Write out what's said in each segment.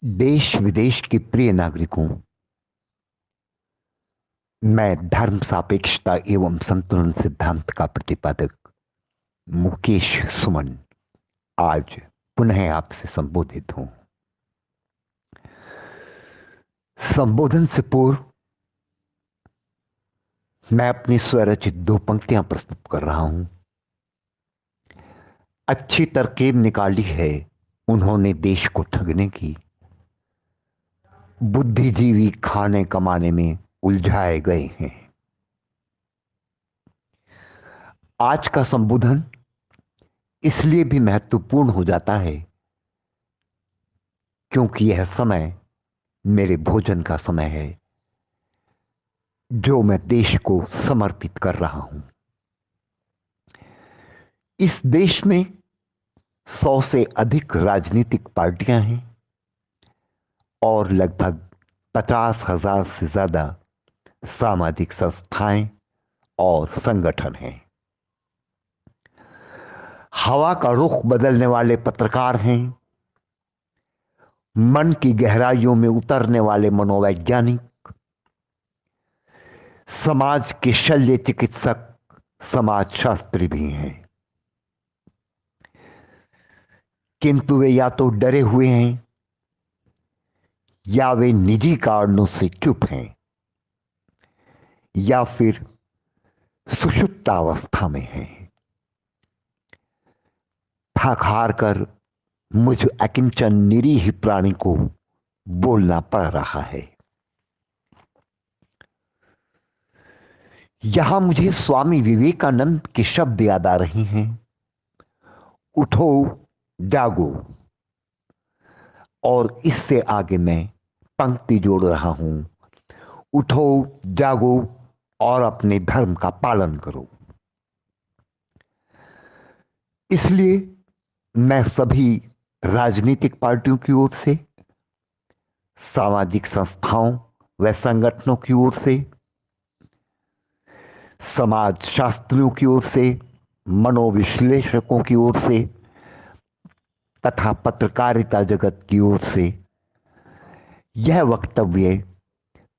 देश विदेश के प्रिय नागरिकों, मैं धर्म सापेक्षता एवं संतुलन सिद्धांत का प्रतिपादक मुकेश सुमन आज पुनः आपसे संबोधित हूं। संबोधन से पूर्व मैं अपनी स्वरचित दो पंक्तियां प्रस्तुत कर रहा हूं। अच्छी तरकीब निकाली है उन्होंने देश को ठगने की, बुद्धिजीवी खाने कमाने में उलझाए गए हैं। आज का संबोधन इसलिए भी महत्वपूर्ण हो जाता है क्योंकि यह समय मेरे भोजन का समय है जो मैं देश को समर्पित कर रहा हूं। इस देश में 100 से अधिक राजनीतिक पार्टियां हैं और लगभग 50,000 से ज्यादा सामाजिक संस्थाएं और संगठन हैं। हवा का रुख बदलने वाले पत्रकार हैं, मन की गहराइयों में उतरने वाले मनोवैज्ञानिक, समाज के शल्य चिकित्सक, समाजशास्त्री भी हैं। किंतु वे या तो डरे हुए हैं या वे निजी कारणों से चुप हैं या फिर सुषुप्तावस्था में हैं। थक हार कर मुझ अकिंचन निरीह प्राणी को बोलना पड़ रहा है। यहां मुझे स्वामी विवेकानंद के शब्द याद आ रहे हैं, उठो जागो। और इससे आगे मैं पंक्ति जोड़ रहा हूं, उठो जागो और अपने धर्म का पालन करो। इसलिए मैं सभी राजनीतिक पार्टियों की ओर से, सामाजिक संस्थाओं व संगठनों की ओर से, समाज शास्त्रियों की ओर से, मनोविश्लेषकों की ओर से तथा पत्रकारिता जगत की ओर से यह वक्तव्य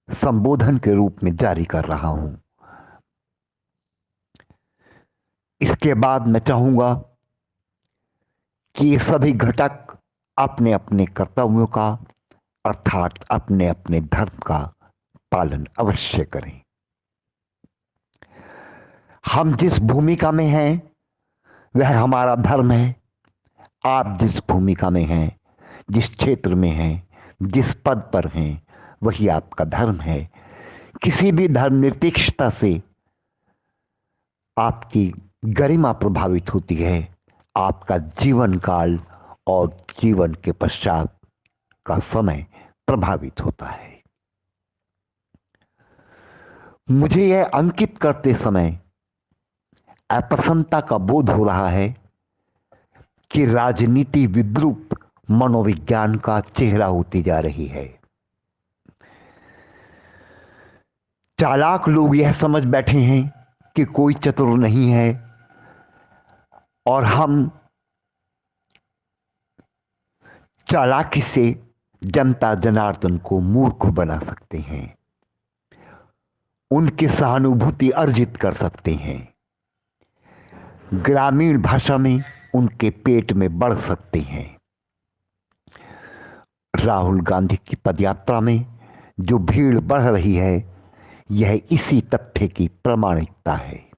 संबोधन के रूप में जारी कर रहा हूं। इसके बाद मैं चाहूंगा कि ये सभी घटक अपने अपने कर्तव्यों का अर्थात अपने अपने धर्म का पालन अवश्य करें। हम जिस भूमिका में हैं वह हमारा धर्म है। आप जिस भूमिका में हैं, जिस क्षेत्र में हैं, जिस पद पर हैं, वही आपका धर्म है। किसी भी धर्मनिरपेक्षता से आपकी गरिमा प्रभावित होती है, आपका जीवन काल और जीवन के पश्चात का समय प्रभावित होता है। मुझे यह अंकित करते समय अप्रसन्नता का बोध हो रहा है कि राजनीति विद्रूप मनोविज्ञान का चेहरा होती जा रही है। चालाक लोग यह समझ बैठे हैं कि कोई चतुर नहीं है और हम चालाकी से जनता जनार्दन को मूर्ख बना सकते हैं, उनकी सहानुभूति अर्जित कर सकते हैं, ग्रामीण भाषा में उनके पेट में बढ़ सकते हैं। राहुल गांधी की पदयात्रा में जो भीड़ बढ़ रही है, यह इसी तथ्य की प्रामाणिकता है।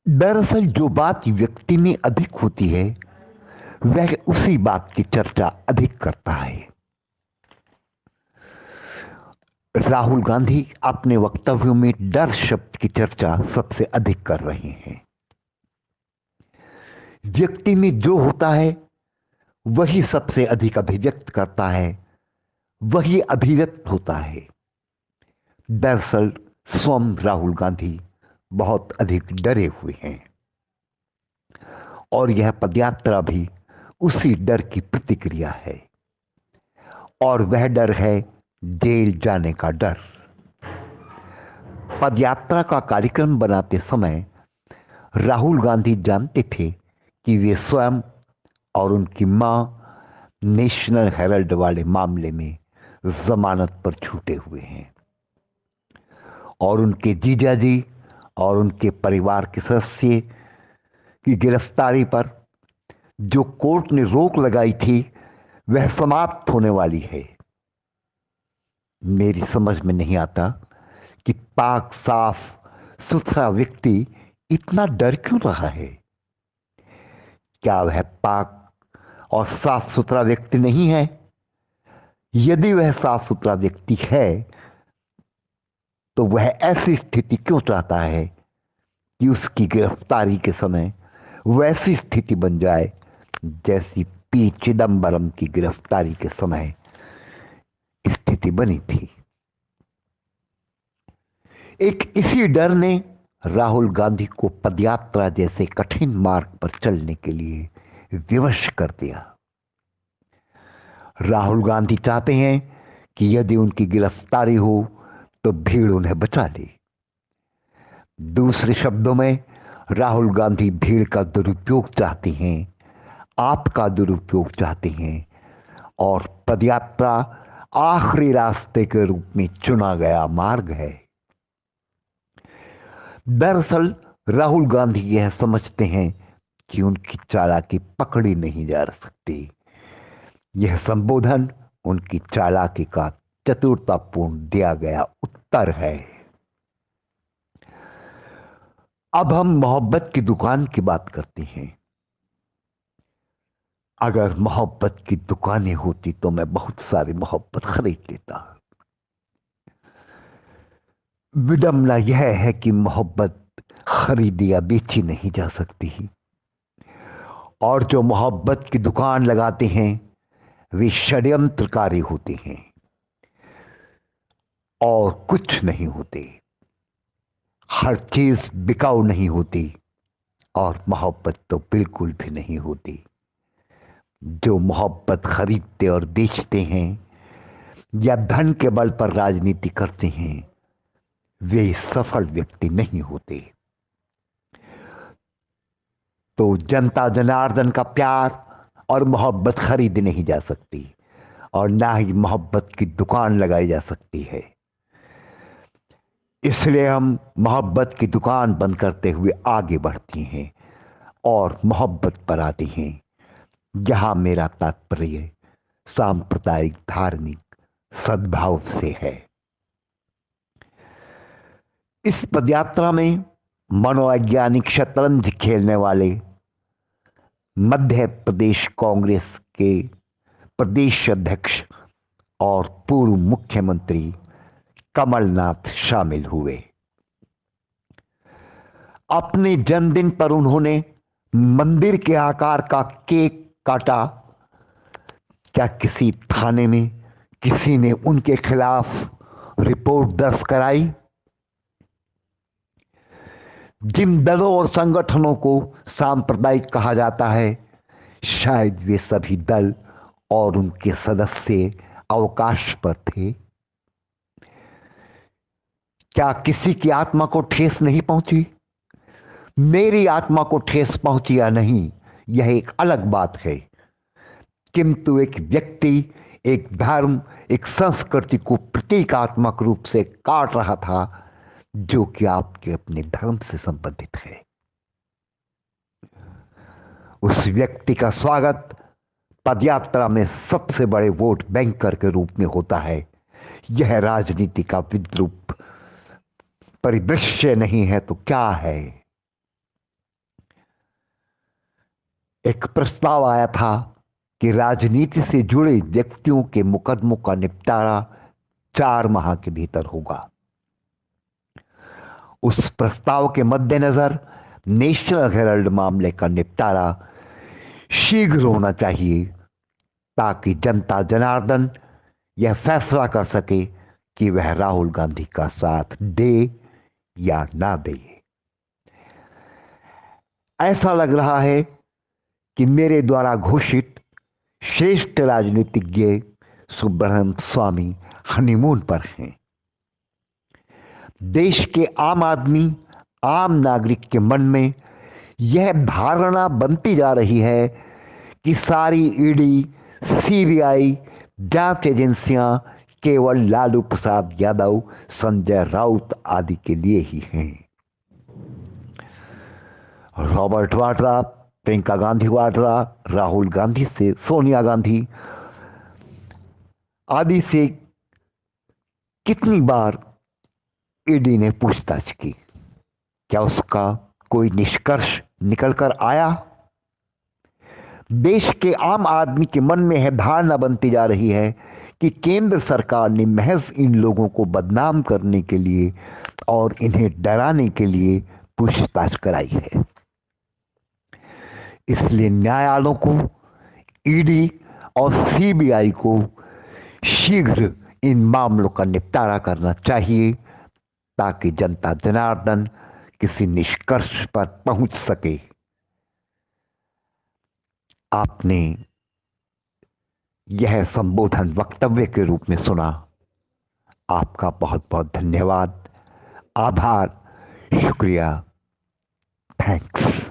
दरअसल जो बात व्यक्ति में अधिक होती है वह उसी बात की चर्चा अधिक करता है। राहुल गांधी अपने वक्तव्यों में डर शब्द की चर्चा सबसे अधिक कर रहे हैं। व्यक्ति में जो होता है वही सबसे अधिक अभिव्यक्त करता है, वही अभिव्यक्त होता है। दरअसल स्वयं राहुल गांधी बहुत अधिक डरे हुए हैं और यह पदयात्रा भी उसी डर की प्रतिक्रिया है, और वह डर है जेल जाने का डर। पदयात्रा का कार्यक्रम बनाते समय राहुल गांधी जानते थे कि वे स्वयं और उनकी मां नेशनल हेराल्ड वाले मामले में जमानत पर छूटे हुए हैं और उनके जीजाजी और उनके परिवार के सदस्य की गिरफ्तारी पर जो कोर्ट ने रोक लगाई थी वह समाप्त होने वाली है। मेरी समझ में नहीं आता कि पाक साफ सुथरा व्यक्ति इतना डर क्यों रहा है। क्या वह पाक और साफ सुथरा व्यक्ति नहीं है? यदि वह साफ सुथरा व्यक्ति है तो वह ऐसी स्थिति क्यों चाहता है कि उसकी गिरफ्तारी के समय वैसी स्थिति बन जाए जैसी पी चिदंबरम की गिरफ्तारी के समय स्थिति बनी थी। एक इसी डर ने राहुल गांधी को पदयात्रा जैसे कठिन मार्ग पर चलने के लिए विवश कर दिया। राहुल गांधी चाहते हैं कि यदि उनकी गिरफ्तारी हो तो भीड़ उन्हें बचा ले। दूसरे शब्दों में राहुल गांधी भीड़ का दुरुपयोग चाहते हैं, आपका दुरुपयोग चाहते हैं और पदयात्रा आखिरी रास्ते के रूप में चुना गया मार्ग है। दरअसल राहुल गांधी यह समझते हैं कि उनकी चालाकी पकड़ी नहीं जा सकती। यह संबोधन उनकी चालाकी का चतुरतापूर्ण दिया गया उत्तर है। अब हम मोहब्बत की दुकान की बात करते हैं। अगर मोहब्बत की दुकानें होती तो मैं बहुत सारी मोहब्बत खरीद लेता। विडंबना यह है कि मोहब्बत खरीदी या बेची नहीं जा सकती और जो मोहब्बत की दुकान लगाते हैं वे षड्यंत्रकारी होते हैं और कुछ नहीं होते। हर चीज बिकाऊ नहीं होती और मोहब्बत तो बिल्कुल भी नहीं होती। जो मोहब्बत खरीदते और बेचते हैं या धन के बल पर राजनीति करते हैं वे सफल व्यक्ति नहीं होते। तो जनता जनार्दन का प्यार और मोहब्बत खरीदी नहीं जा सकती और ना ही मोहब्बत की दुकान लगाई जा सकती है। इसलिए हम मोहब्बत की दुकान बंद करते हुए आगे बढ़ती हैं और मोहब्बत पर आते हैं। यहां मेरा तात्पर्य सांप्रदायिक धार्मिक सद्भाव से है। इस पदयात्रा में मनोवैज्ञानिक शतरंज खेलने वाले मध्य प्रदेश कांग्रेस के प्रदेश अध्यक्ष और पूर्व मुख्यमंत्री कमलनाथ शामिल हुए। अपने जन्मदिन पर उन्होंने मंदिर के आकार का केक काटा। क्या किसी थाने में किसी ने उनके खिलाफ रिपोर्ट दर्ज कराई? जिन दलों और संगठनों को सांप्रदायिक कहा जाता है शायद वे सभी दल और उनके सदस्य अवकाश पर थे। क्या किसी की आत्मा को ठेस नहीं पहुंची? मेरी आत्मा को ठेस पहुंची या नहीं यह एक अलग बात है, किंतु एक व्यक्ति, एक धर्म, एक संस्कृति को प्रतीकात्मक रूप से काट रहा था जो कि आपके अपने धर्म से संबंधित है। उस व्यक्ति का स्वागत पदयात्रा में सबसे बड़े वोट बैंकर के रूप में होता है। यह राजनीति का विद्रूप परिदृश्य नहीं है तो क्या है? एक प्रस्ताव आया था कि राजनीति से जुड़े व्यक्तियों के मुकदमों का निपटारा 4 माह के भीतर होगा। उस प्रस्ताव के मद्देनजर नेशनल हेराल्ड मामले का निपटारा शीघ्र होना चाहिए ताकि जनता जनार्दन यह फैसला कर सके कि वह राहुल गांधी का साथ दे या ना दे। ऐसा लग रहा है कि मेरे द्वारा घोषित श्रेष्ठ राजनीतिज्ञ सुब्रह्मण्यम स्वामी हनीमून पर हैं। देश के आम आदमी, आम नागरिक के मन में यह धारणा बनती जा रही है कि सारी ईडी, सीबीआई जांच एजेंसियां केवल लालू प्रसाद यादव, संजय राउत आदि के लिए ही हैं। रॉबर्ट वाड्रा, प्रियंका गांधी वाड्रा, राहुल गांधी से सोनिया गांधी आदि से कितनी बार ईडी ने पूछताछ की, क्या उसका कोई निष्कर्ष निकल कर आया? देश के आम आदमी के मन में है धारणा बनती जा रही है कि केंद्र सरकार ने महज इन लोगों को बदनाम करने के लिए और इन्हें डराने के लिए पूछताछ कराई है। इसलिए न्यायालयों को, ईडी और सीबीआई को शीघ्र इन मामलों का निपटारा करना चाहिए ताकि जनता जनार्दन किसी निष्कर्ष पर पहुंच सके। आपने यह संबोधन वक्तव्य के रूप में सुना। आपका बहुत बहुत धन्यवाद, आभार, शुक्रिया, थैंक्स।